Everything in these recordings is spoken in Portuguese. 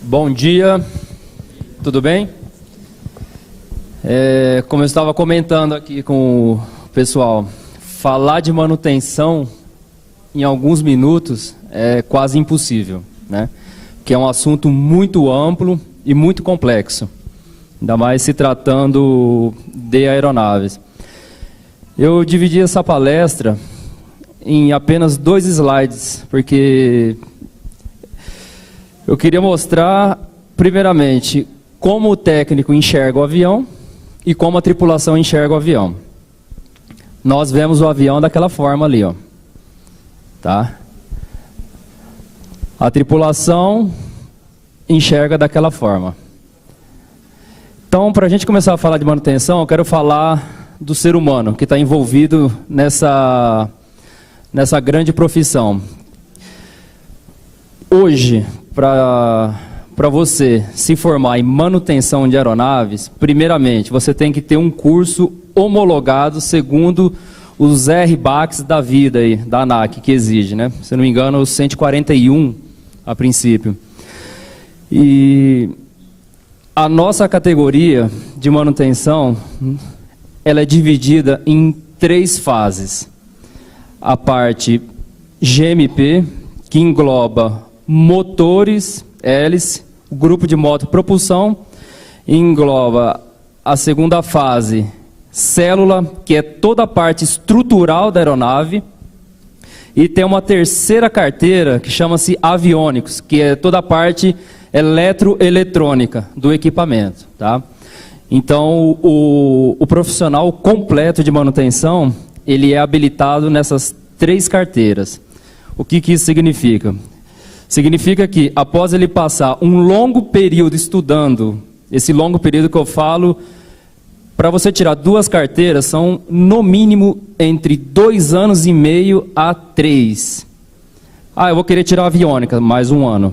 Bom dia, tudo bem? Como eu estava comentando aqui com o pessoal, falar de manutenção em alguns minutos é quase impossível, né? Que é um assunto muito amplo e muito complexo, ainda mais se tratando de aeronaves. Eu dividi essa palestra em apenas 2 slides, porque eu queria mostrar, primeiramente, como o técnico enxerga o avião e como a tripulação enxerga o avião. Nós vemos o avião daquela forma ali, ó. Tá? A tripulação enxerga daquela forma. Então, para a gente começar a falar de manutenção, eu quero falar do ser humano que está envolvido nessa grande profissão. Hoje, para você se formar em manutenção de aeronaves, primeiramente, você tem que ter um curso homologado segundo os RBACs da vida, aí, da ANAC, que exige, né? Se não me engano, os 141 a princípio. E a nossa categoria de manutenção, ela é dividida em 3 fases. A parte GMP, que engloba motores, hélice, o grupo de moto propulsão, engloba a segunda fase, célula, que é toda a parte estrutural da aeronave, e tem uma terceira carteira que chama-se aviônicos, que é toda a parte eletroeletrônica do equipamento, tá? Então, o profissional completo de manutenção, ele é habilitado nessas 3 carteiras. O que isso significa? Significa que, após ele passar um longo período estudando, esse longo período que eu falo, para você tirar 2 carteiras, são no mínimo entre 2 anos e meio a 3. Eu vou querer tirar a aviônica, mais 1 ano.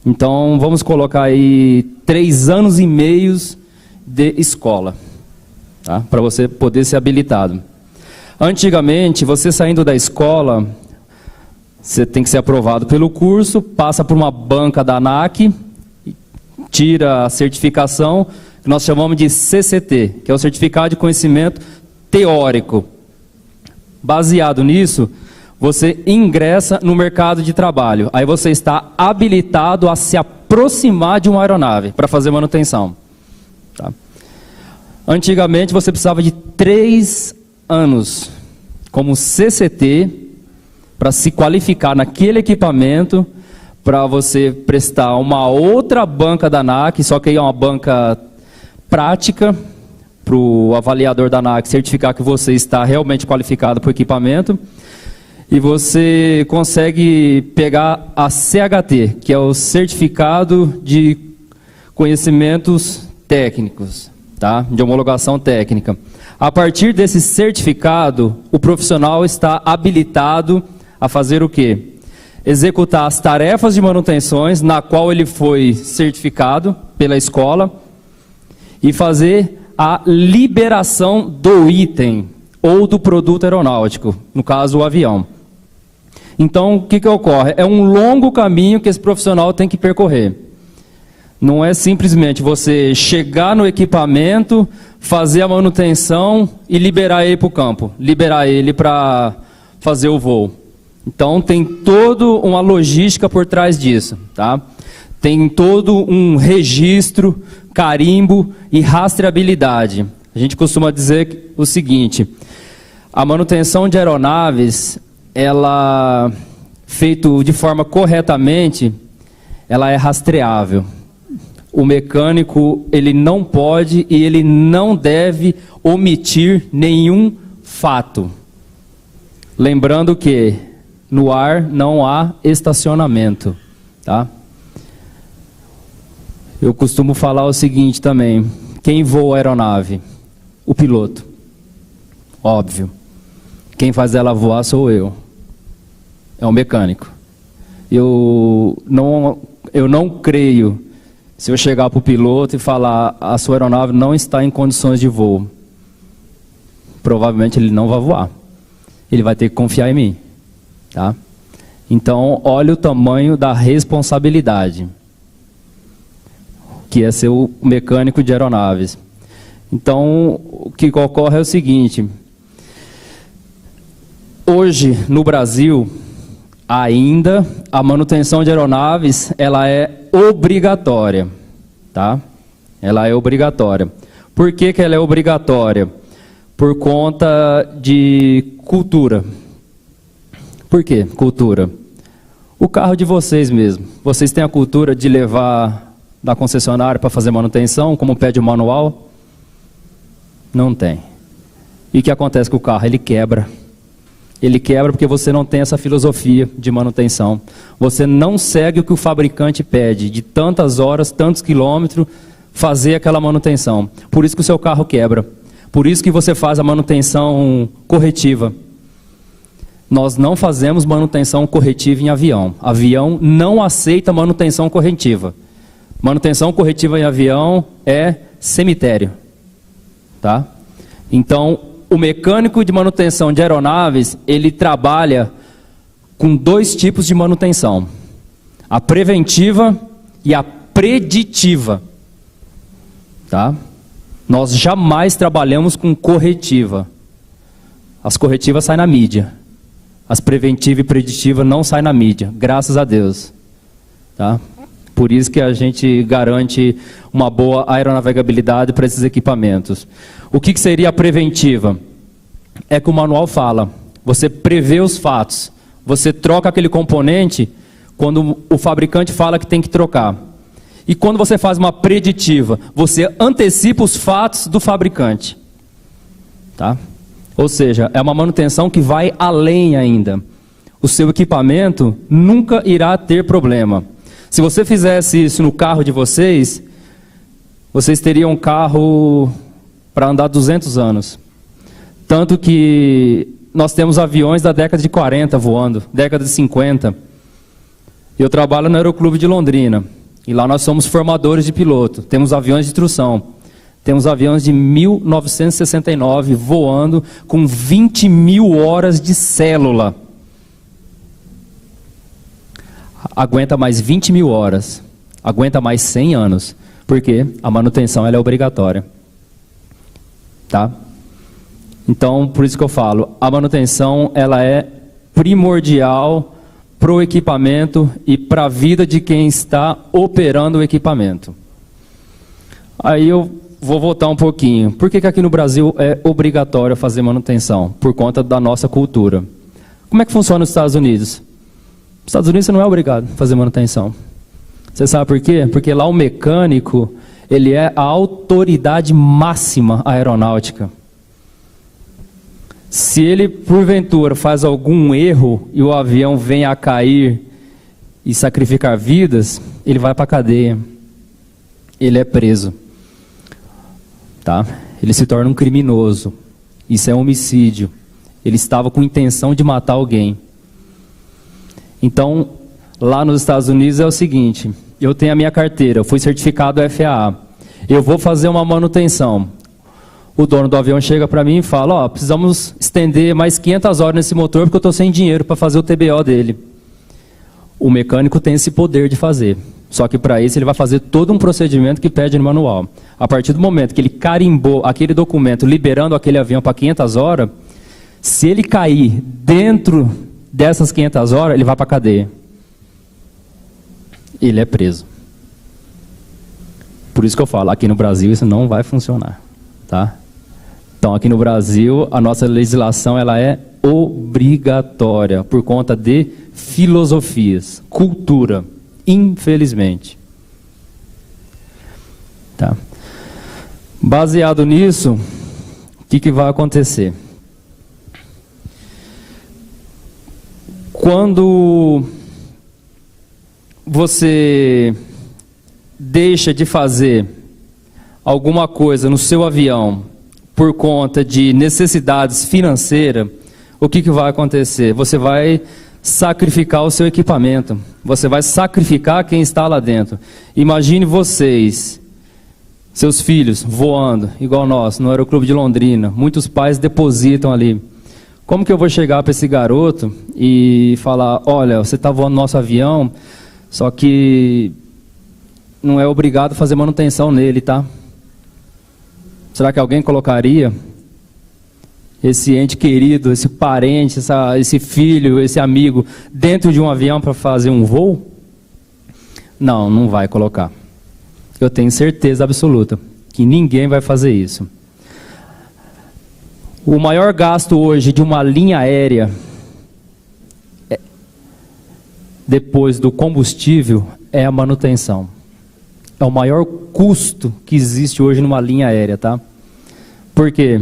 Então, vamos colocar aí 3 anos e meio de escola, tá? Para você poder ser habilitado. Antigamente, você saindo da escola, você tem que ser aprovado pelo curso, passa por uma banca da ANAC, tira a certificação, que nós chamamos de CCT, que é o Certificado de Conhecimento Teórico. Baseado nisso, você ingressa no mercado de trabalho. Aí você está habilitado a se aproximar de uma aeronave para fazer manutenção. Tá? Antigamente, você precisava de 3 anos como CCT, para se qualificar naquele equipamento, para você prestar uma outra banca da ANAC, só que aí é uma banca prática, para o avaliador da ANAC certificar que você está realmente qualificado para o equipamento, e você consegue pegar a CHT, que é o Certificado de Conhecimentos Técnicos, tá? De homologação técnica. A partir desse certificado, o profissional está habilitado a fazer o quê? Executar as tarefas de manutenções na qual ele foi certificado pela escola e fazer a liberação do item ou do produto aeronáutico, no caso o avião. Então, o que ocorre? É um longo caminho que esse profissional tem que percorrer. Não é simplesmente você chegar no equipamento, fazer a manutenção e liberar ele para o campo, liberar ele para fazer o voo. Então, tem toda uma logística por trás disso, tá? Tem todo um registro, carimbo e rastreabilidade. A gente costuma dizer o seguinte: a manutenção de aeronaves, ela, feito de forma corretamente, ela é rastreável. O mecânico, ele não pode e ele não deve omitir nenhum fato. Lembrando que no ar não há estacionamento, tá? Eu costumo falar o seguinte também: quem voa a aeronave? O piloto. Óbvio. Quem faz ela voar sou eu. É o mecânico. Eu não creio, se eu chegar para o piloto e falar: a sua aeronave não está em condições de voo, provavelmente ele não vai voar. Ele vai ter que confiar em mim, tá? Então, olha o tamanho da responsabilidade. que é ser o mecânico de aeronaves. Então, o que ocorre é o seguinte: hoje, no Brasil, ainda a manutenção de aeronaves, ela é obrigatória, tá? Ela é obrigatória. Por que que ela é obrigatória? Por conta de cultura. Por quê? Cultura. O carro de vocês mesmo. Vocês têm a cultura de levar na concessionária para fazer manutenção, como pede o manual? Não tem. E o que acontece com o carro? Ele quebra. Ele quebra porque você não tem essa filosofia de manutenção. Você não segue o que o fabricante pede, de tantas horas, tantos quilômetros, fazer aquela manutenção. Por isso que o seu carro quebra. Por isso que você faz a manutenção corretiva. Nós não fazemos manutenção corretiva em avião. Avião não aceita manutenção corretiva. Manutenção corretiva em avião é cemitério. Tá? Então, o mecânico de manutenção de aeronaves, ele trabalha com dois tipos de manutenção: a preventiva e a preditiva. Tá? Nós jamais trabalhamos com corretiva. As corretivas saem na mídia. As preventiva e preditiva não saem na mídia, graças a Deus. Tá? Por isso que a gente garante uma boa aeronavegabilidade para esses equipamentos. O que seria a preventiva? É que o manual fala, você prevê os fatos, você troca aquele componente quando o fabricante fala que tem que trocar. E quando você faz uma preditiva, você antecipa os fatos do fabricante. Tá? Ou seja, é uma manutenção que vai além ainda. O seu equipamento nunca irá ter problema. Se você fizesse isso no carro de vocês, vocês teriam um carro para andar 200 anos. Tanto que nós temos aviões da década de 40 voando, década de 50. Eu trabalho no Aeroclube de Londrina. E lá nós somos formadores de piloto. Temos aviões de instrução. Temos aviões de 1969 voando com 20 mil horas de célula. Aguenta mais 20 mil horas. Aguenta mais 100 anos. Porque a manutenção ela é obrigatória. Tá? Então, por isso que eu falo, a manutenção ela é primordial para o equipamento e para a vida de quem está operando o equipamento. Aí eu vou voltar um pouquinho. Por que aqui no Brasil é obrigatório fazer manutenção? Por conta da nossa cultura. Como é que funciona nos Estados Unidos? Nos Estados Unidos você não é obrigado a fazer manutenção. Você sabe por quê? Porque lá o mecânico, ele é a autoridade máxima aeronáutica. Se ele, porventura, faz algum erro e o avião vem a cair e sacrificar vidas, ele vai para a cadeia. Ele é preso. Tá? Ele se torna um criminoso. Isso é homicídio. Ele estava com intenção de matar alguém. Então, lá nos Estados Unidos é o seguinte: eu tenho a minha carteira, eu fui certificado FAA. Eu vou fazer uma manutenção. O dono do avião chega para mim e fala: ó, precisamos estender mais 500 horas nesse motor porque eu estou sem dinheiro para fazer o TBO dele. O mecânico tem esse poder de fazer. Só que para isso ele vai fazer todo um procedimento que pede no manual. A partir do momento que ele carimbou aquele documento liberando aquele avião para 500 horas, se ele cair dentro dessas 500 horas, ele vai para a cadeia. Ele é preso. Por isso que eu falo, aqui no Brasil isso não vai funcionar. Tá? Então aqui no Brasil a nossa legislação ela é obrigatória por conta de filosofias, cultura, infelizmente. Tá? Baseado nisso, o que vai acontecer? Quando você deixa de fazer alguma coisa no seu avião por conta de necessidades financeiras, o que vai acontecer? Você vai sacrificar o seu equipamento. Você vai sacrificar quem está lá dentro. Imagine vocês, seus filhos, voando, igual nós, no Aeroclube de Londrina. Muitos pais depositam ali. Como que eu vou chegar para esse garoto e falar: olha, você está voando no nosso avião, só que não é obrigado a fazer manutenção nele, tá? Será que alguém colocaria esse ente querido, esse parente, esse filho, esse amigo, dentro de um avião para fazer um voo? Não, não vai colocar. Eu tenho certeza absoluta que ninguém vai fazer isso. O maior gasto hoje de uma linha aérea, depois do combustível, é a manutenção. É o maior custo que existe hoje numa linha aérea, tá? Por quê?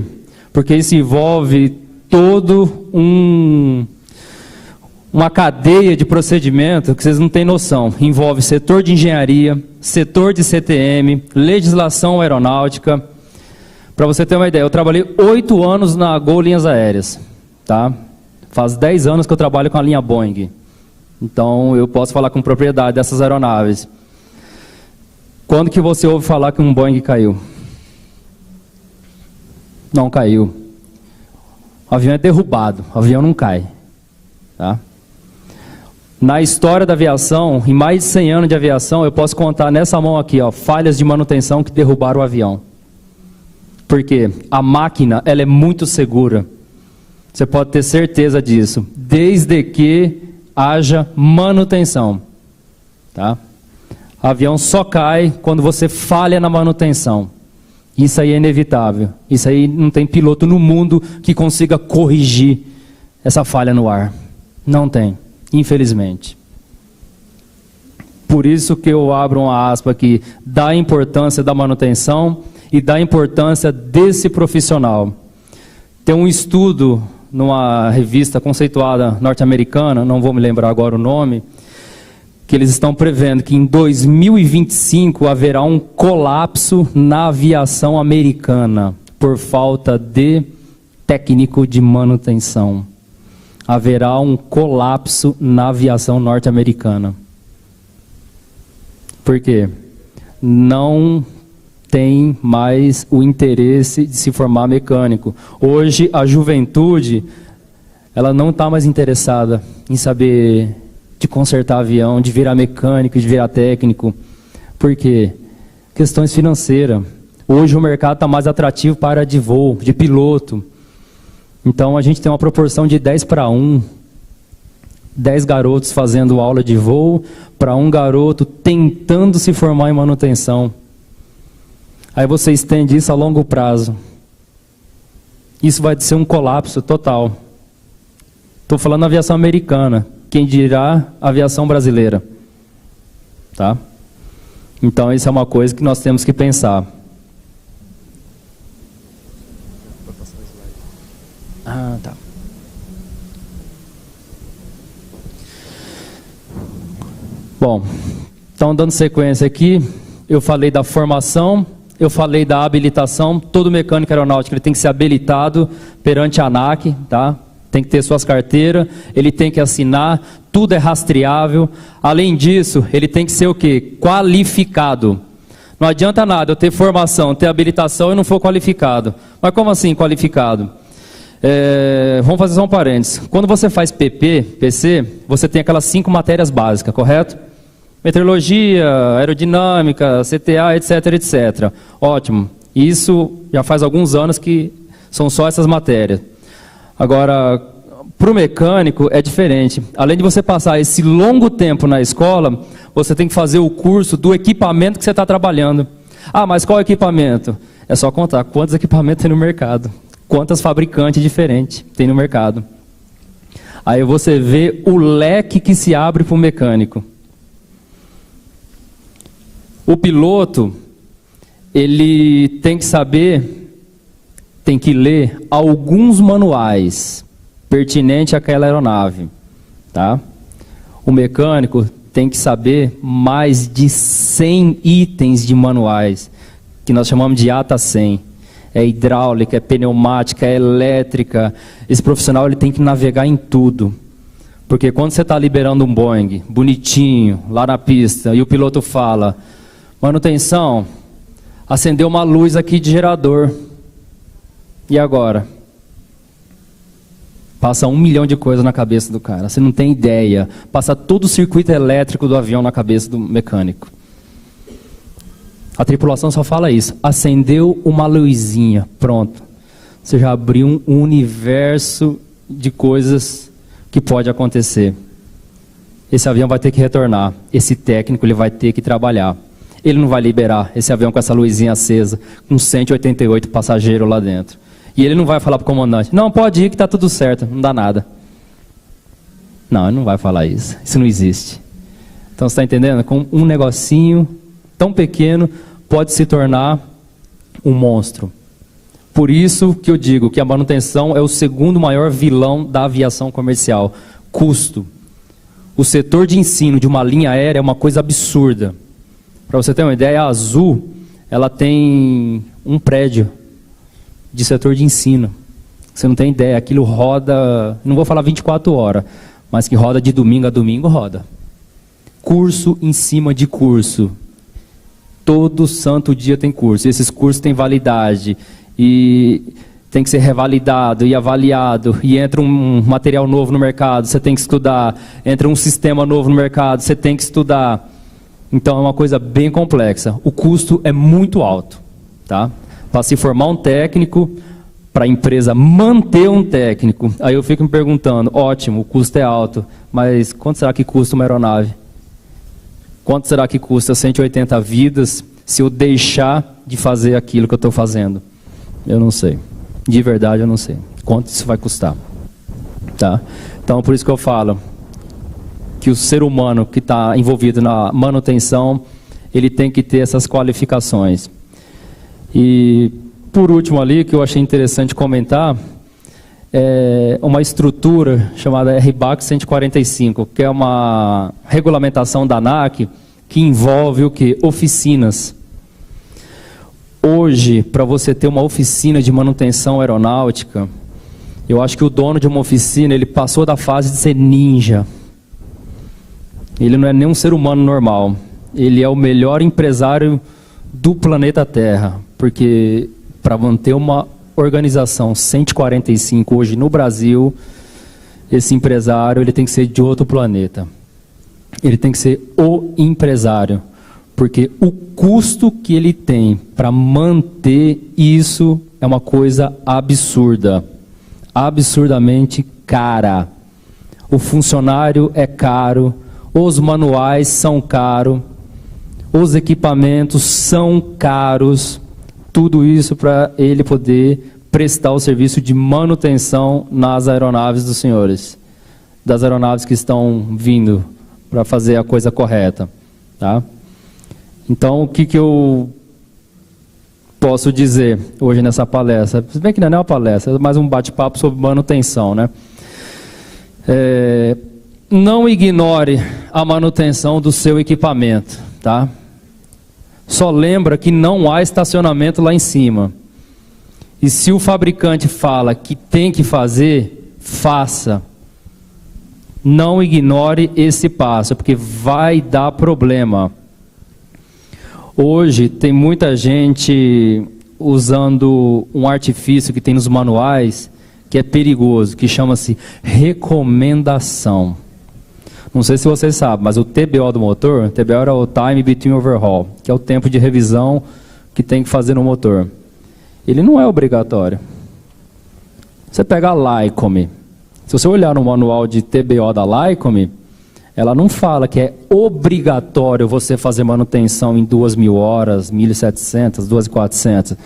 Porque isso envolve todo uma cadeia de procedimento que vocês não têm noção. Envolve setor de engenharia, setor de CTM, legislação aeronáutica. Para você ter uma ideia, eu trabalhei 8 anos na Gol Linhas Aéreas, tá? Faz 10 anos que eu trabalho com a linha Boeing. Então eu posso falar com propriedade dessas aeronaves. Quando que você ouve falar que um Boeing caiu? Não caiu. O avião é derrubado, o avião não cai. Tá? Na história da aviação, em mais de 100 anos de aviação, eu posso contar nessa mão aqui, ó, falhas de manutenção que derrubaram o avião. Porque a máquina, ela é muito segura. Você pode ter certeza disso, desde que haja manutenção. Tá? O avião só cai quando você falha na manutenção. Isso aí é inevitável. Isso aí não tem piloto no mundo que consiga corrigir essa falha no ar. Não tem, infelizmente. Por isso que eu abro uma aspa aqui, da importância da manutenção e da importância desse profissional. Tem um estudo numa revista conceituada norte-americana, não vou me lembrar agora o nome, que eles estão prevendo que em 2025 haverá um colapso na aviação americana por falta de técnico de manutenção. Haverá um colapso na aviação norte-americana. Por quê? Não tem mais o interesse de se formar mecânico. Hoje a juventude, ela não está mais interessada em saber de consertar avião, de virar mecânico, de virar técnico. Por quê? Questões financeiras. Hoje o mercado está mais atrativo para a área de voo, de piloto. Então a gente tem uma proporção de 10:1. 10 garotos fazendo aula de voo para um garoto tentando se formar em manutenção. Aí você estende isso a longo prazo. Isso vai ser um colapso total. Estou falando da aviação americana. Quem dirá a aviação brasileira? Tá? Então isso é uma coisa que nós temos que pensar. Tá. Bom, então dando sequência aqui, eu falei da formação, eu falei da habilitação. Todo mecânico aeronáutico ele tem que ser habilitado perante a ANAC, tá? Tem que ter suas carteiras, ele tem que assinar, tudo é rastreável. Além disso, ele tem que ser o quê? Qualificado. Não adianta nada eu ter formação, ter habilitação e não for qualificado. Mas como assim qualificado? Vamos fazer só um parênteses. Quando você faz PC, você tem aquelas 5 matérias básicas, correto? Meteorologia, aerodinâmica, CTA, etc, etc. Ótimo. Isso já faz alguns anos que são só essas matérias. Agora, para o mecânico é diferente. Além de você passar esse longo tempo na escola, você tem que fazer o curso do equipamento que você está trabalhando. Ah, mas qual equipamento? É só contar quantos equipamentos tem no mercado. Quantas fabricantes diferentes tem no mercado. Aí você vê o leque que se abre para o mecânico. O piloto, ele tem que saber, tem que ler alguns manuais pertinentes àquela aeronave. Tá? O mecânico tem que saber mais de 100 itens de manuais, que nós chamamos de ATA 100. É hidráulica, é pneumática, é elétrica. Esse profissional ele tem que navegar em tudo. Porque quando você está liberando um Boeing, bonitinho, lá na pista, e o piloto fala, manutenção, acendeu uma luz aqui de gerador. E agora? Passa 1 milhão de coisas na cabeça do cara. Você não tem ideia. Passa todo o circuito elétrico do avião na cabeça do mecânico. A tripulação só fala isso. Acendeu uma luzinha, pronto. Você já abriu um universo de coisas que pode acontecer. Esse avião vai ter que retornar. Esse técnico ele vai ter que trabalhar. Ele não vai liberar esse avião com essa luzinha acesa, com 188 passageiros lá dentro. E ele não vai falar para o comandante, não, pode ir que está tudo certo, não dá nada. Não, ele não vai falar isso. Isso não existe. Então você está entendendo? Com um negocinho tão pequeno pode se tornar um monstro. Por isso que eu digo que a manutenção é o segundo maior vilão da aviação comercial. Custo. O setor de ensino de uma linha aérea é uma coisa absurda. Para você ter uma ideia, a Azul, ela tem um prédio de setor de ensino. Você não tem ideia, aquilo roda, não vou falar 24 horas, mas que roda de domingo a domingo, roda. Curso em cima de curso. Todo santo dia tem curso. Esses cursos têm validade e tem que ser revalidado e avaliado. E entra um material novo no mercado, você tem que estudar. Entra um sistema novo no mercado, você tem que estudar. Então é uma coisa bem complexa. O custo é muito alto, tá? Para se formar um técnico, para a empresa manter um técnico. Aí eu fico me perguntando, ótimo, o custo é alto, mas quanto será que custa uma aeronave? Quanto será que custa 180 vidas se eu deixar de fazer aquilo que eu estou fazendo? Eu não sei. De verdade eu não sei. Quanto isso vai custar? Tá? Então por isso que eu falo que o ser humano que está envolvido na manutenção, ele tem que ter essas qualificações. E por último ali, que eu achei interessante comentar, é uma estrutura chamada RBAC 145, que é uma regulamentação da ANAC que envolve o quê? Oficinas. Hoje, para você ter uma oficina de manutenção aeronáutica, eu acho que o dono de uma oficina, ele passou da fase de ser ninja. Ele não é nem um ser humano normal. Ele é o melhor empresário do planeta Terra, porque para manter uma organização 145 hoje no Brasil, esse empresário ele tem que ser de outro planeta. Ele tem que ser o empresário, porque o custo que ele tem para manter isso é uma coisa absurda, absurdamente cara. O funcionário é caro, os manuais são caros, os equipamentos são caros, tudo isso para ele poder prestar o serviço de manutenção nas aeronaves dos senhores, das aeronaves que estão vindo para fazer a coisa correta, tá? Então, o que eu posso dizer hoje nessa palestra? Se bem que não é uma palestra, é mais um bate-papo sobre manutenção, né? Não ignore a manutenção do seu equipamento, tá? Só lembra que não há estacionamento lá em cima. E se o fabricante fala que tem que fazer, faça. Não ignore esse passo, porque vai dar problema. Hoje tem muita gente usando um artifício que tem nos manuais, que é perigoso, que chama-se recomendação. Não sei se vocês sabem, mas o TBO do motor, TBO era o Time Between Overhaul, que é o tempo de revisão que tem que fazer no motor. Ele não é obrigatório. Você pega a Lycome. Se você olhar no manual de TBO da Lycome, ela não fala que é obrigatório você fazer manutenção em 2.000 horas, 1.700, 2.400.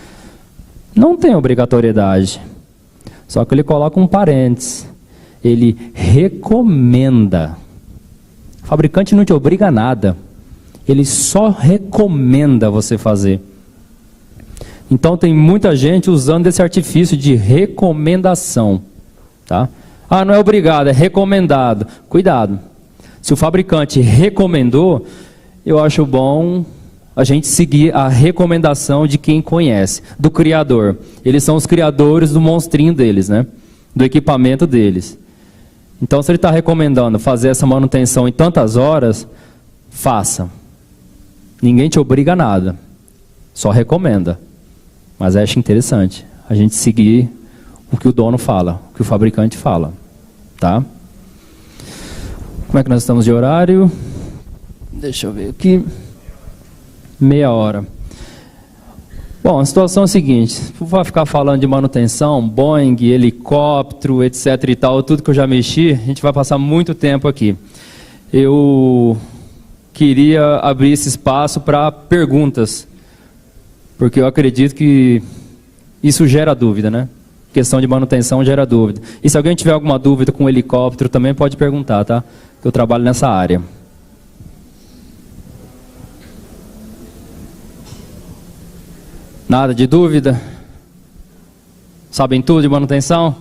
Não tem obrigatoriedade. Só que ele coloca um parênteses. Ele recomenda. O fabricante não te obriga a nada. Ele só recomenda você fazer. Então tem muita gente usando esse artifício de recomendação. Tá? Ah, não é obrigado, é recomendado. Cuidado. Se o fabricante recomendou, eu acho bom a gente seguir a recomendação de quem conhece, do criador. Eles são os criadores do monstrinho deles, né? Do equipamento deles. Então, se ele está recomendando fazer essa manutenção em tantas horas, faça. Ninguém te obriga a nada. Só recomenda. Mas acho interessante a gente seguir o que o dono fala, o que o fabricante fala. Tá? Como é que nós estamos de horário? Deixa eu ver aqui. Meia hora. Bom, a situação é a seguinte, se for ficar falando de manutenção, Boeing, helicóptero, etc e tal, tudo que eu já mexi, a gente vai passar muito tempo aqui. Eu queria abrir esse espaço para perguntas, porque eu acredito que isso gera dúvida, né? Questão de manutenção gera dúvida. E se alguém tiver alguma dúvida com o helicóptero, também pode perguntar, tá? Que eu trabalho nessa área. Nada de dúvida? Sabem tudo de manutenção?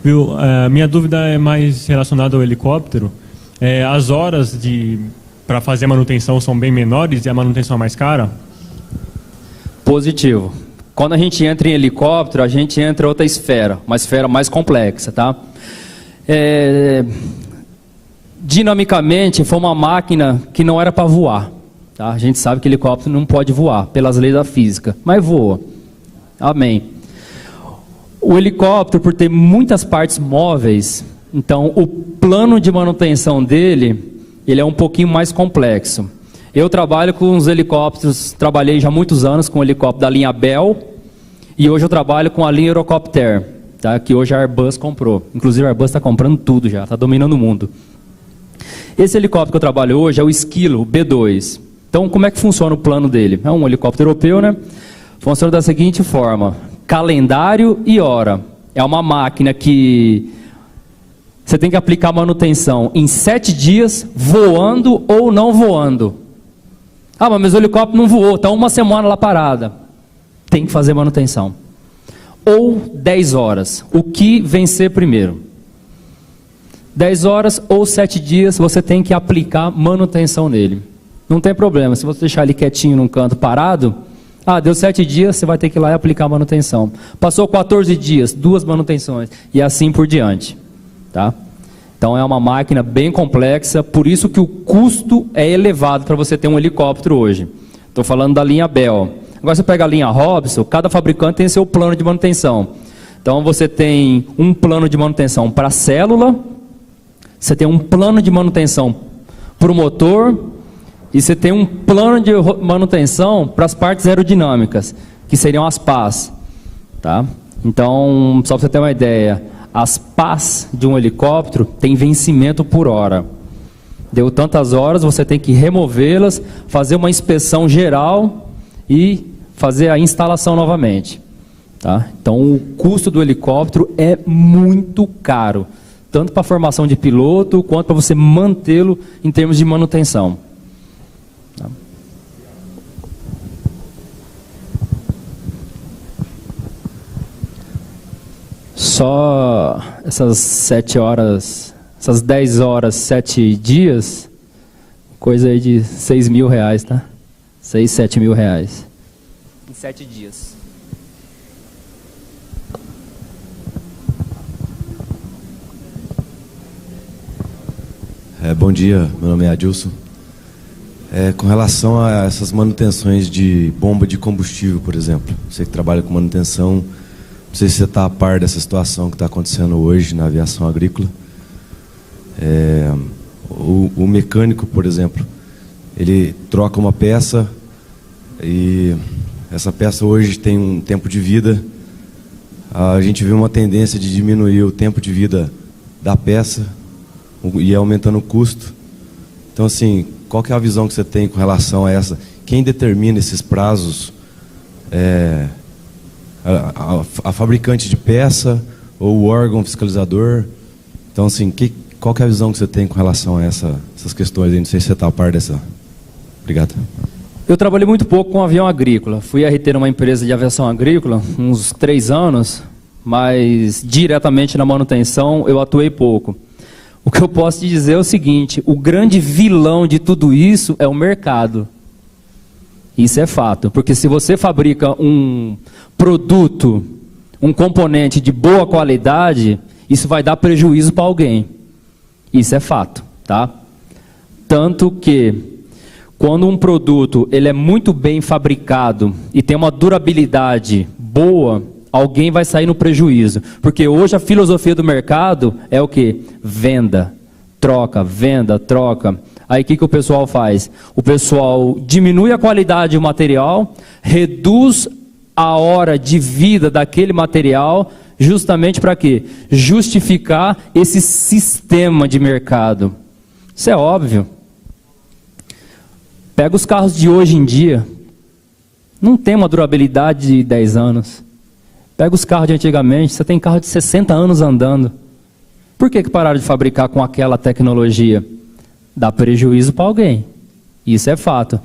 Viu? Minha dúvida é mais relacionada ao helicóptero. As horas para fazer a manutenção são bem menores e a manutenção é mais cara? Positivo. Quando a gente entra em helicóptero, a gente entra em outra esfera, uma esfera mais complexa, tá? Dinamicamente, foi uma máquina que não era para voar, tá? A gente sabe que helicóptero não pode voar, pelas leis da física, mas voa. Amém. O helicóptero, por ter muitas partes móveis, então o plano de manutenção dele, ele é um pouquinho mais complexo. Eu trabalho com os helicópteros, trabalhei já há muitos anos com o helicóptero da linha Bell, e hoje eu trabalho com a linha Eurocopter, tá? Que hoje a Airbus comprou. Inclusive a Airbus está comprando tudo já, está dominando o mundo. Esse helicóptero que eu trabalho hoje é o Esquilo, o B2. Então como é que funciona o plano dele? É um helicóptero europeu, né? Funciona da seguinte forma, calendário e hora. É uma máquina que você tem que aplicar manutenção em 7 dias, voando ou não voando. Ah, mas o helicóptero não voou, está uma semana lá parada. Tem que fazer manutenção. Ou 10 horas. O que vencer primeiro? 10 horas ou 7 dias você tem que aplicar manutenção nele. Não tem problema, se você deixar ele quietinho num canto parado, deu 7 dias, você vai ter que ir lá e aplicar manutenção. Passou 14 dias, 2 manutenções, e assim por diante. Tá? Então é uma máquina bem complexa, por isso que o custo é elevado para você ter um helicóptero hoje. Estou falando da linha Bell. Agora você pega a linha Robson, cada fabricante tem seu plano de manutenção. Então você tem um plano de manutenção para a célula, você tem um plano de manutenção para o motor, e você tem um plano de manutenção para as partes aerodinâmicas, que seriam as pás. Tá? Então, só para você ter uma ideia, as pás de um helicóptero têm vencimento por hora. Deu tantas horas, você tem que removê-las, fazer uma inspeção geral e fazer a instalação novamente. Tá? Então o custo do helicóptero é muito caro, tanto para a formação de piloto, quanto para você mantê-lo em termos de manutenção. Tá? Só essas 7 horas, essas 10 horas, 7 dias, coisa aí de 6 mil reais, tá? 6, 7 mil reais. Em 7 dias. Bom dia, meu nome é Adilson. Com relação a essas manutenções de bomba de combustível, por exemplo, você que trabalha com manutenção, não sei se você está a par dessa situação que está acontecendo hoje na aviação agrícola. O mecânico, por exemplo, ele troca uma peça e essa peça hoje tem um tempo de vida. A gente vê uma tendência de diminuir o tempo de vida da peça e aumentando o custo. Então, assim, qual que é a visão que você tem com relação a essa? Quem determina esses prazos? A fabricante de peça ou o órgão fiscalizador? Então, assim, qual que é a visão que você tem com relação a essas questões aí? Não sei se você está a par dessa. Obrigado. Eu trabalhei muito pouco com avião agrícola. Fui RT numa empresa de aviação agrícola, uns 3 anos, mas diretamente na manutenção eu atuei pouco. O que eu posso te dizer é o seguinte, o grande vilão de tudo isso é o mercado. Isso é fato, porque se você fabrica um produto, um componente de boa qualidade, isso vai dar prejuízo para alguém. Isso é fato, tá? Tanto que, quando um produto ele é muito bem fabricado e tem uma durabilidade boa, Alguém vai sair no prejuízo. Porque hoje a filosofia do mercado é o quê? Venda, troca, venda, troca. Aí o que o pessoal faz? O pessoal diminui a qualidade do material, reduz a hora de vida daquele material, justamente para quê? Justificar esse sistema de mercado. Isso é óbvio. Pega os carros de hoje em dia, não tem uma durabilidade de 10 anos. Pega os carros de antigamente, você tem carro de 60 anos andando. Por que pararam de fabricar com aquela tecnologia? Dá prejuízo para alguém. Isso é fato.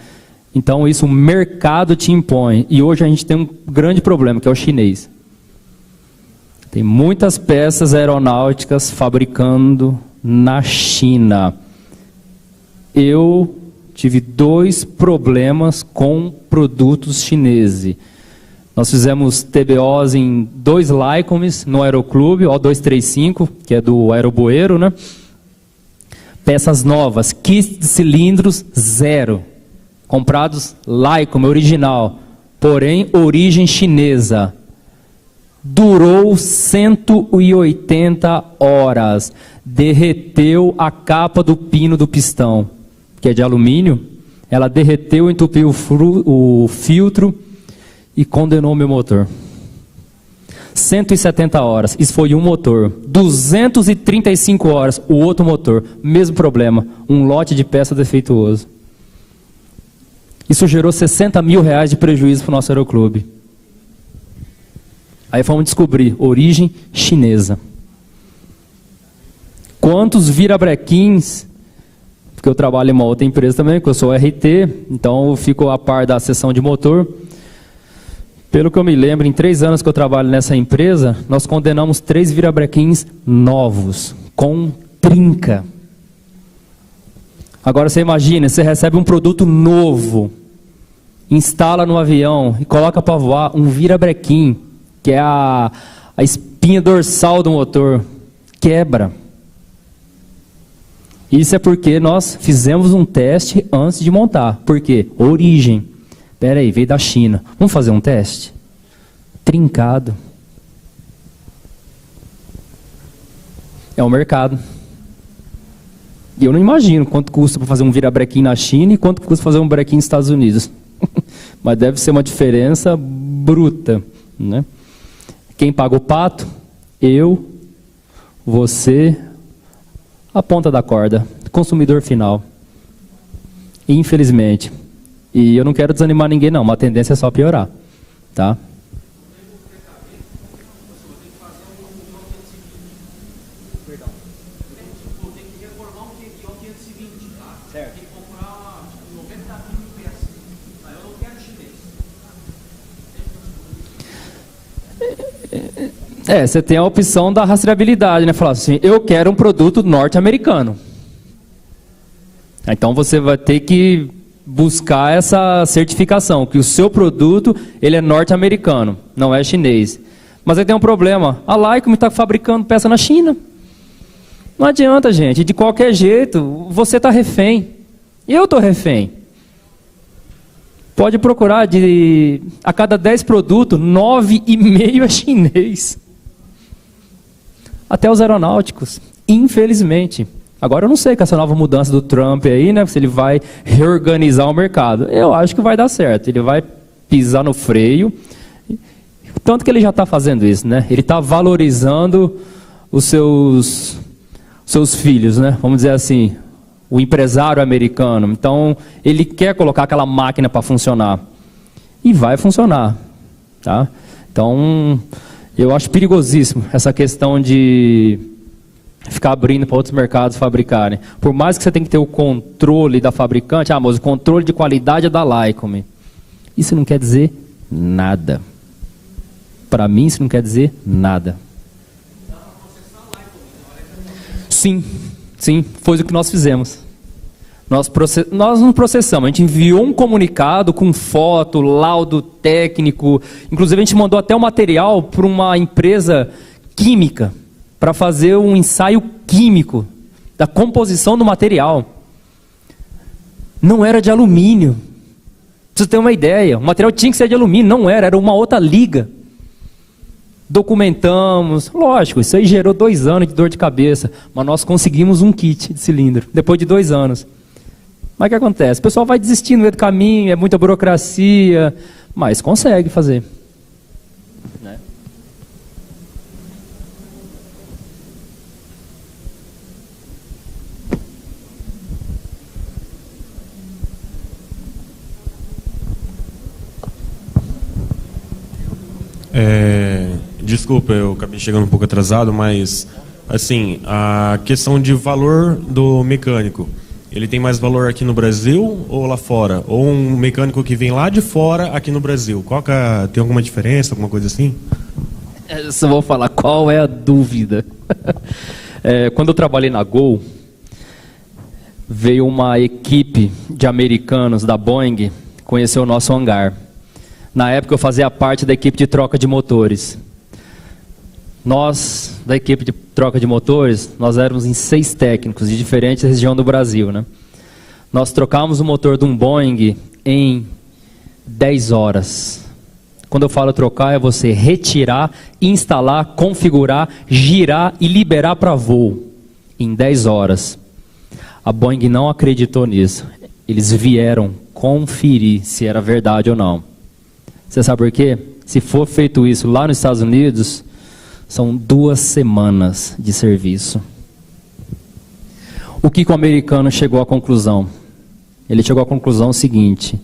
Então isso o mercado te impõe. E hoje a gente tem um grande problema, que é o chinês. Tem muitas peças aeronáuticas fabricando na China. Eu tive 2 problemas com produtos chineses. Nós fizemos TBOs em 2 Lycoms no Aeroclube, O235, que é do Aerobueiro, né? Peças novas, kits de cilindros 0. Comprados Lycom, original, porém origem chinesa. Durou 180 horas. Derreteu a capa do pino do pistão, que é de alumínio. Ela derreteu, entupiu o filtro e condenou meu motor. 170 horas, isso foi um motor. 235 horas, o outro motor. Mesmo problema, um lote de peça defeituoso. Isso gerou 60 mil reais de prejuízo para o nosso aeroclube. Aí fomos descobrir, origem chinesa. Quantos virabrequins, porque eu trabalho em uma outra empresa também, porque eu sou RT, então eu fico a par da seção de motor. Pelo que eu me lembro, em 3 anos que eu trabalho nessa empresa, nós condenamos 3 virabrequins novos, com trinca. Agora você imagina, você recebe um produto novo, instala no avião e coloca para voar um virabrequim, que é a espinha dorsal do motor, quebra. Isso é porque nós fizemos um teste antes de montar. Por quê? Origem. Espera aí, veio da China. Vamos fazer um teste? Trincado. É o mercado. E eu não imagino quanto custa para fazer um virabrequim na China e quanto custa fazer um brequim nos Estados Unidos. Mas deve ser uma diferença bruta, né? Quem paga o pato? Eu, você, a ponta da corda, consumidor final. Infelizmente. E eu não quero desanimar ninguém não, uma tendência é só piorar, tá? Você tem a opção da rastreabilidade, né? Falar assim, eu quero um produto norte-americano. Então você vai ter que buscar essa certificação, que o seu produto ele é norte-americano, não é chinês. Mas aí tem um problema, a Lycom está fabricando peça na China. Não adianta, gente, de qualquer jeito, você está refém. Eu estou refém. Pode procurar, a cada 10 produtos, 9,5 é chinês. Até os aeronáuticos, infelizmente. Agora eu não sei com essa nova mudança do Trump aí, né, se ele vai reorganizar o mercado. Eu acho que vai dar certo, ele vai pisar no freio. Tanto que ele já está fazendo isso, né? Ele está valorizando os seus filhos, né? Vamos dizer assim, o empresário americano. Então, ele quer colocar aquela máquina para funcionar. E vai funcionar, tá? Então, eu acho perigosíssimo essa questão de ficar abrindo para outros mercados fabricarem. Por mais que você tenha que ter o controle da fabricante, mas o controle de qualidade é da Lycom. Isso não quer dizer nada. Para mim, isso não quer dizer nada. Sim, sim, foi o que nós fizemos. Nós não processamos, a gente enviou um comunicado com foto, laudo técnico, inclusive a gente mandou até o material para uma empresa química, para fazer um ensaio químico da composição do material. Não era de alumínio, pra você ter uma ideia, o material tinha que ser de alumínio, não era uma outra liga. documentamos, lógico, isso aí gerou 2 anos de dor de cabeça, mas nós conseguimos um kit de cilindro, depois de 2 anos. Mas o que acontece? O pessoal vai desistindo no meio do caminho, é muita burocracia, mas consegue fazer. Né? Desculpa, eu acabei chegando um pouco atrasado, mas assim, a questão de valor do mecânico, ele tem mais valor aqui no Brasil ou lá fora? Ou um mecânico que vem lá de fora aqui no Brasil? Tem alguma diferença, alguma coisa assim? Eu só vou falar qual é a dúvida. Quando eu trabalhei na Gol, veio uma equipe de americanos da Boeing conhecer o nosso hangar. Na época eu fazia parte da equipe de troca de motores. Nós, da equipe de troca de motores, nós éramos em 6 técnicos de diferentes regiões do Brasil, né? Nós trocávamos o motor de um Boeing em 10 horas. Quando eu falo trocar, é você retirar, instalar, configurar, girar e liberar para voo em 10 horas. A Boeing não acreditou nisso. Eles vieram conferir se era verdade ou não. Você sabe por quê? Se for feito isso lá nos Estados Unidos, são 2 semanas de serviço. O que o americano chegou à conclusão? Ele chegou à conclusão seguinte: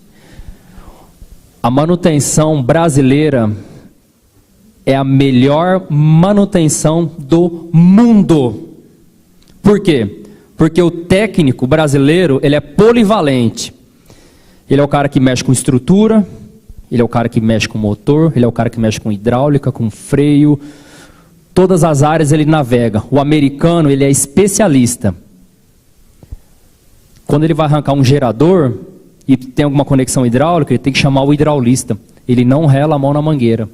a manutenção brasileira é a melhor manutenção do mundo. Por quê? Porque o técnico brasileiro, ele é polivalente. Ele é o cara que mexe com estrutura, ele é o cara que mexe com motor, ele é o cara que mexe com hidráulica, com freio. Todas as áreas ele navega. O americano, ele é especialista. Quando ele vai arrancar um gerador e tem alguma conexão hidráulica, ele tem que chamar o hidraulista. Ele não rela a mão na mangueira.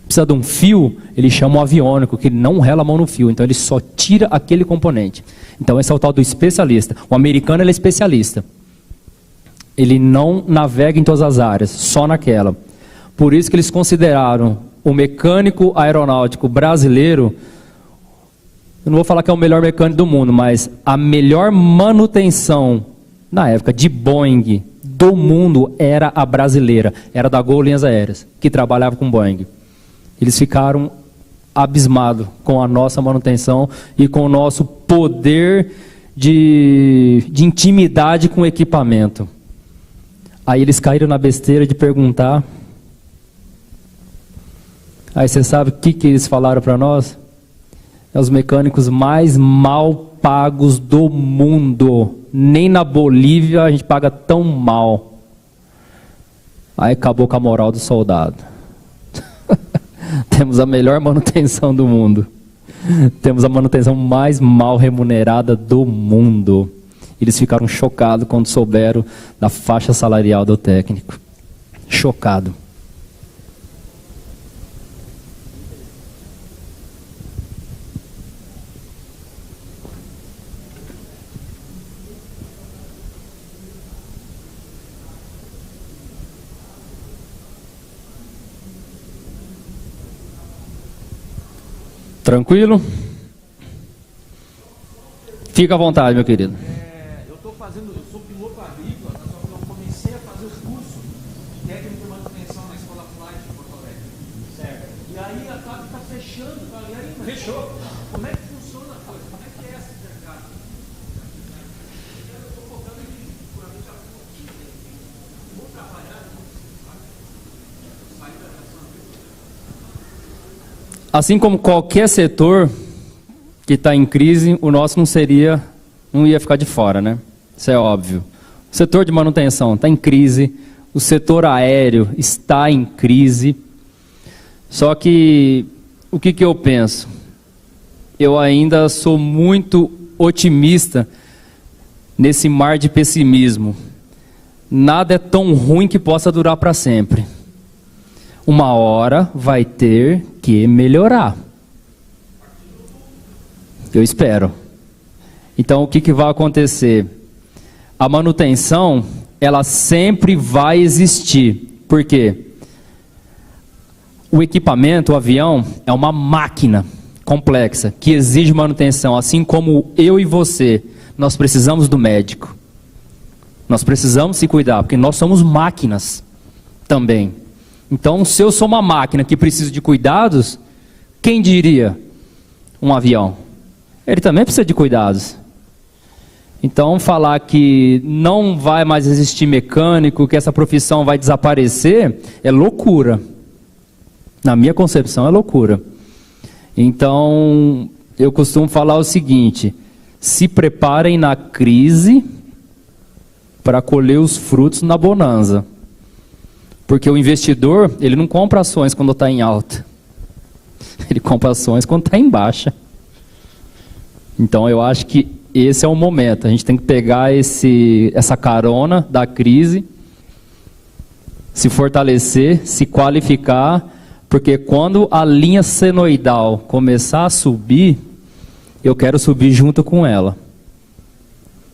Precisa de um fio, ele chama o aviônico, que ele não rela a mão no fio. Então ele só tira aquele componente. Então esse é o tal do especialista. O americano, ele é especialista. Ele não navega em todas as áreas, só naquela. Por isso que eles consideraram o mecânico aeronáutico brasileiro, eu não vou falar que é o melhor mecânico do mundo, mas a melhor manutenção, na época, de Boeing do mundo era a brasileira. Era da Gol Linhas Aéreas, que trabalhava com Boeing. Eles ficaram abismados com a nossa manutenção e com o nosso poder de intimidade com o equipamento. Aí eles caíram na besteira de perguntar. Aí você sabe o que eles falaram para nós? É os mecânicos mais mal pagos do mundo. Nem na Bolívia a gente paga tão mal. Aí acabou com a moral do soldado. Temos a melhor manutenção do mundo. Temos a manutenção mais mal remunerada do mundo. Eles ficaram chocados quando souberam da faixa salarial do técnico. Chocado. Tranquilo? Fica à vontade, meu querido. Eu sou piloto agrícola, só que eu comecei a fazer o curso de técnico de manutenção na Escola Flight de Porto Alegre. Certo. E aí a TAP está fechando. E aí, fechou. Como é que funciona a coisa? Como é que é esse mercado? Eu estou focando em puramente a pouquinho. Vou trabalhar, sair da relação agrícola. Assim como qualquer setor que está em crise, o nosso não ia ficar de fora, né? Isso é óbvio. O setor de manutenção está em crise, o setor aéreo está em crise. Só que, o que eu penso? Eu ainda sou muito otimista nesse mar de pessimismo. Nada é tão ruim que possa durar para sempre. Uma hora vai ter que melhorar. Eu espero. Então, o que vai acontecer? A manutenção, ela sempre vai existir. Por quê? O equipamento, o avião, é uma máquina complexa que exige manutenção, assim como eu e você, nós precisamos do médico. Nós precisamos se cuidar, porque nós somos máquinas também. Então, se eu sou uma máquina que precisa de cuidados, quem diria um avião? Ele também precisa de cuidados. Então, falar que não vai mais existir mecânico, que essa profissão vai desaparecer, é loucura. Na minha concepção, é loucura. Então, eu costumo falar o seguinte: se preparem na crise para colher os frutos na bonança. Porque o investidor, ele não compra ações quando está em alta. Ele compra ações quando está em baixa. Então, eu acho que esse é o momento. A gente tem que pegar essa carona da crise, se fortalecer, se qualificar, porque quando a linha senoidal começar a subir, eu quero subir junto com ela.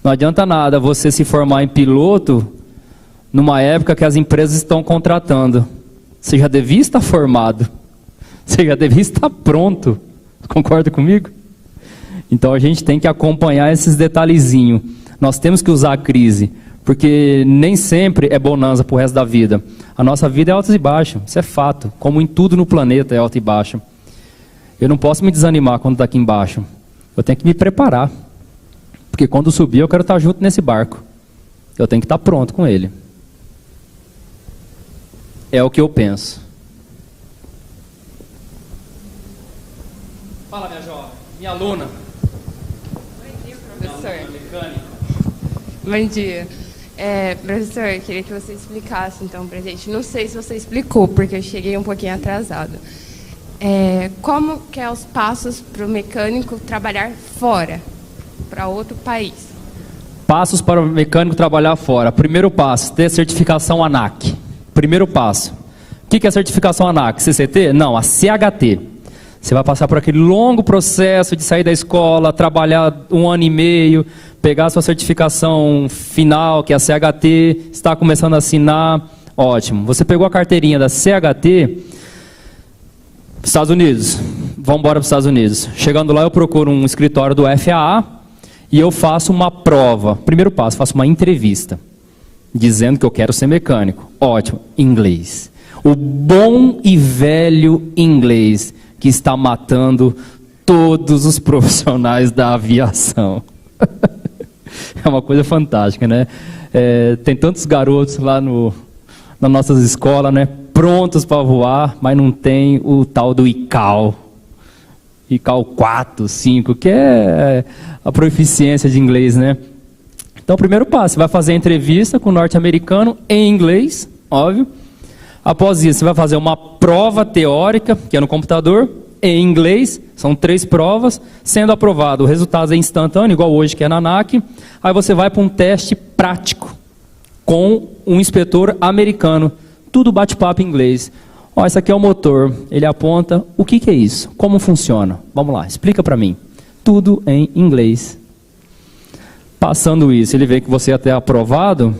Não adianta nada você se formar em piloto numa época que as empresas estão contratando. Você já devia estar formado. Você já devia estar pronto. Concorda comigo? Então a gente tem que acompanhar esses detalhezinhos. Nós temos que usar a crise, porque nem sempre é bonança para o resto da vida. A nossa vida é altos e baixos, isso é fato. Como em tudo no planeta é alto e baixo. Eu não posso me desanimar quando está aqui embaixo. Eu tenho que me preparar. Porque quando subir eu quero estar junto nesse barco. Eu tenho que estar pronto com ele. É o que eu penso. Fala, minha jovem, minha aluna. Bom dia, professor. Mecânica. Bom dia. Professor, eu queria que você explicasse então pra gente. Não sei se você explicou, porque eu cheguei um pouquinho atrasada. Como que é os passos para o mecânico trabalhar fora, para outro país? Passos para o mecânico trabalhar fora. Primeiro passo, ter certificação ANAC. Primeiro passo. O que é a certificação ANAC? CCT? Não, a CHT. Você vai passar por aquele longo processo de sair da escola, trabalhar 1 ano e meio, pegar a sua certificação final, que é a CHT, está começando a assinar, ótimo. Você pegou a carteirinha da CHT, Estados Unidos, vamos embora para os Estados Unidos. Chegando lá eu procuro um escritório do FAA e eu faço uma prova. Primeiro passo, faço uma entrevista, dizendo que eu quero ser mecânico. Ótimo, inglês. O bom e velho inglês, que está matando todos os profissionais da aviação. É uma coisa fantástica, né? Tem tantos garotos lá nas nossas escolas, né? Prontos para voar, mas não tem o tal do ICAO. ICAO 4, 5, que é a proficiência de inglês, né? Então, o primeiro passo, você vai fazer a entrevista com o norte-americano em inglês, óbvio. Após isso, você vai fazer uma prova teórica, que é no computador, em inglês, são 3 provas, sendo aprovado, o resultado é instantâneo, igual hoje que é na ANAC. Aí você vai para um teste prático, com um inspetor americano, tudo bate-papo em inglês. Ó, esse aqui é o motor, ele aponta, o que é isso? Como funciona? Vamos lá, explica para mim. Tudo em inglês. Passando isso, ele vê que você até aprovado,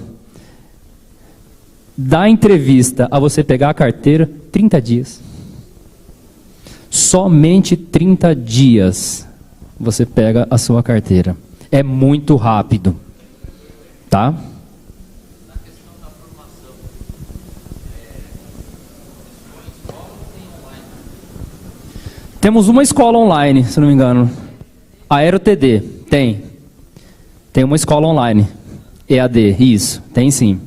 da entrevista a você pegar a carteira, 30 dias. Somente 30 dias você pega a sua carteira. É muito rápido. Tá? Na questão da formação, escola ou tem online? Temos uma escola online, se não me engano. AeroTD, tem. Tem uma escola online. EAD, isso, tem sim.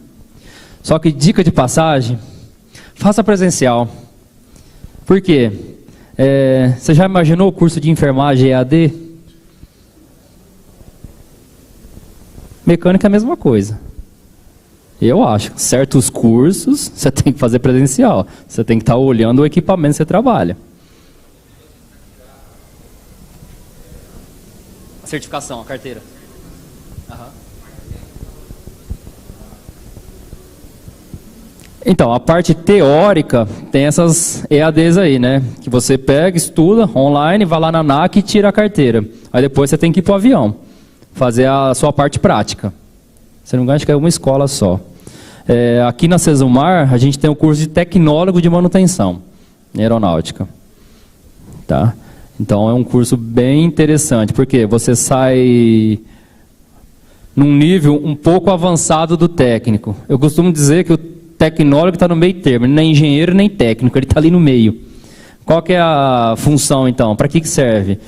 Só que, dica de passagem, faça presencial. Por quê? Você já imaginou o curso de enfermagem EAD? Mecânica é a mesma coisa. Eu acho. Certos cursos, você tem que fazer presencial. Você tem que estar olhando o equipamento que você trabalha. A certificação, a carteira. Então, a parte teórica tem essas EADs aí, né? Que você pega, estuda online, vai lá na ANAC e tira a carteira. Aí depois você tem que ir para o avião, fazer a sua parte prática. Você não ganha, acho que é uma escola só. Aqui na Cesumar, a gente tem o curso de tecnólogo de manutenção. em aeronáutica. Tá? Então é um curso bem interessante, porque você sai num nível um pouco avançado do técnico. Eu costumo dizer que o tecnólogo está no meio termo, ele não é engenheiro nem técnico, ele está ali no meio. Qual que é a função então? Para que serve?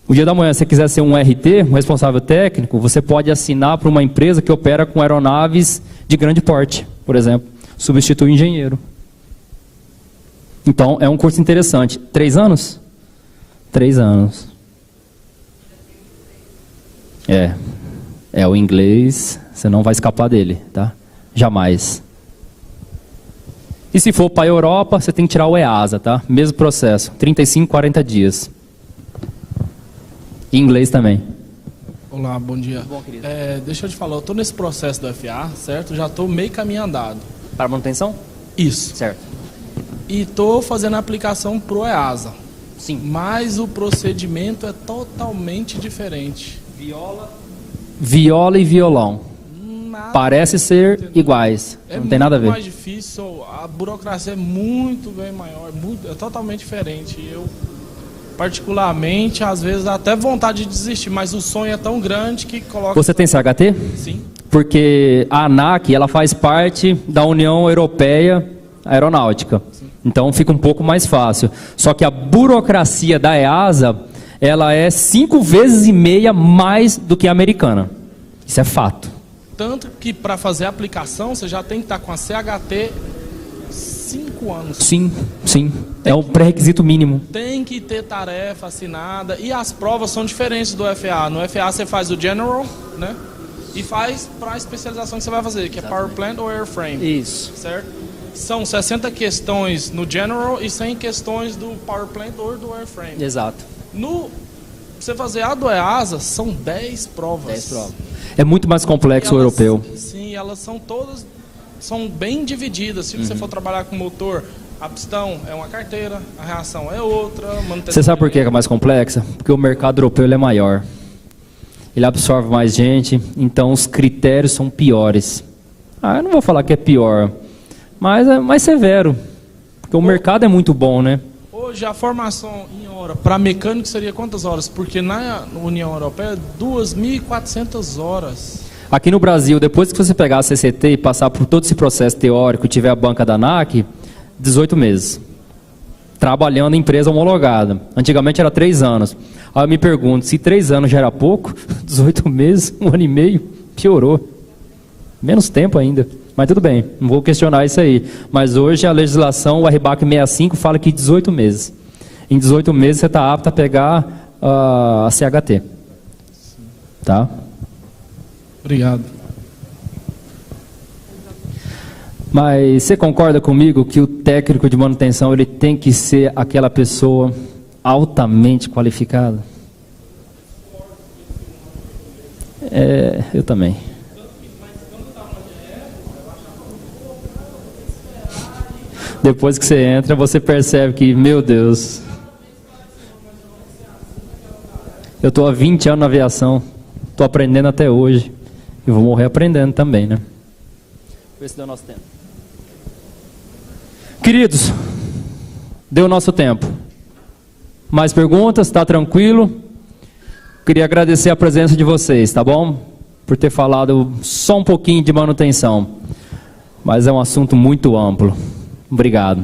O dia da manhã, se você quiser ser um RT, um responsável técnico, você pode assinar para uma empresa que opera com aeronaves de grande porte, por exemplo. Substitui o engenheiro. Então, é um curso interessante. 3 anos? 3 anos. É o inglês, você não vai escapar dele, tá? Jamais. E se for para a Europa, você tem que tirar o EASA, tá? Mesmo processo, 35, 40 dias. Em inglês também. Olá, bom dia. Tudo bom, querido? Deixa eu te falar, eu estou nesse processo do FA, certo? Já estou meio caminho andado. Para manutenção? Isso. Certo. E estou fazendo a aplicação para o EASA. Sim. Mas o procedimento é totalmente diferente. Viola e violão. Parece ser iguais. Não tem nada a ver. É muito mais difícil, a burocracia é muito bem maior, é totalmente diferente. Eu, particularmente, às vezes dá até vontade de desistir, mas o sonho é tão grande que coloca... Você tem CHT? Sim. Porque a ANAC, ela faz parte da União Europeia Aeronáutica. Sim. Então fica um pouco mais fácil. Só que a burocracia da EASA, ela é 5 vezes e meia mais do que a americana. Isso é fato. Tanto que para fazer a aplicação, você já tem que estar com a CHT 5 anos. Sim, sim. É um pré-requisito mínimo. Tem que ter tarefa assinada. E as provas são diferentes do FA. No FA você faz o General, né? E faz para a especialização que você vai fazer, que é Power Plant ou Airframe. Isso. Certo? São 60 questões no General e 100 questões do Power Plant ou do Airframe. Exato. Você fazer a do EASA, são 10 provas. 10 provas. É muito mais complexo o europeu. Sim, elas são todas, são bem divididas. Se você for trabalhar com motor, a pistão é uma carteira, a reação é outra. Você sabe por que é mais complexa? Porque o mercado europeu ele é maior. Ele absorve mais gente, então os critérios são piores. Eu não vou falar que é pior, mas é mais severo. Porque o mercado é muito bom, né? Hoje a formação em hora para mecânico seria quantas horas? Porque na União Europeia é 2.400 horas. Aqui no Brasil, depois que você pegar a CCT e passar por todo esse processo teórico e tiver a banca da ANAC, 18 meses. Trabalhando em empresa homologada. Antigamente era 3 anos. Aí eu me pergunto, se 3 anos já era pouco, 18 meses, 1 ano e meio, piorou. Menos tempo ainda. Mas tudo bem, não vou questionar isso aí. Mas hoje a legislação, o RBAC 65, fala que 18 meses. Em 18 meses você está apto a pegar a CHT. Tá? Obrigado. Mas você concorda comigo que o técnico de manutenção ele tem que ser aquela pessoa altamente qualificada? Eu também. Depois que você entra, você percebe que, meu Deus, eu estou há 20 anos na aviação, estou aprendendo até hoje, e vou morrer aprendendo também, né? Esse deu o nosso tempo. Queridos, deu o nosso tempo. Mais perguntas? Está tranquilo? Queria agradecer a presença de vocês, tá bom? Por ter falado só um pouquinho de manutenção, mas é um assunto muito amplo. Obrigado.